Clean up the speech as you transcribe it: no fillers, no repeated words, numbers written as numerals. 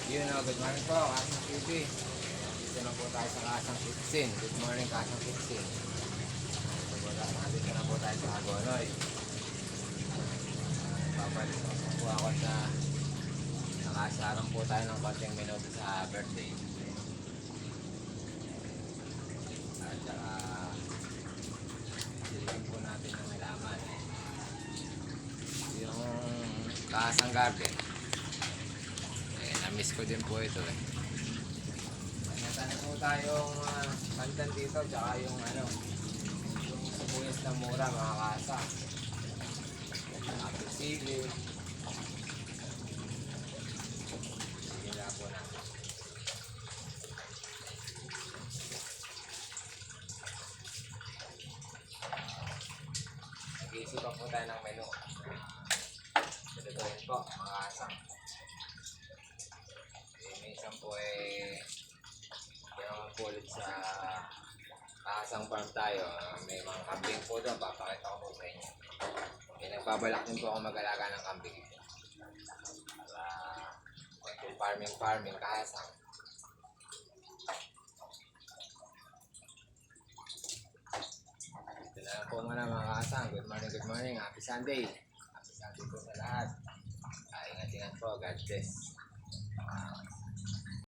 Yun o, good morning po, Kasang TV. Dito na po tayo sa Kasang Kitsin. Good morning, Kasang Kitsin. Nandito na po tayo sa Hagonoy. Papalis na po ako sa nakasarang po tayo ng konting minuto sa birthday. At saka silipin po natin ang malaman. Yung Kasang Garden. Na-miss ko din po ito eh. Natanim po tayong pandan dito, tsaka yung yung sibuyas na mura mga kasa. Apple sili. Sige na po natin. Nag-iisip po tayo ng menu. Ito rin po mga kasa. Minsan po yung ulit sa Kasang Farm tayo, may mga kambing po doon, papakita ko po sa inyo. Nagbabalak din po ako mag-alaga ng kambing. Para farming Kasang. Ito na lang po muna mga Kasang. Good morning. Happy Sunday. Happy Sunday po sa lahat. Ingat-ingat po. God bless.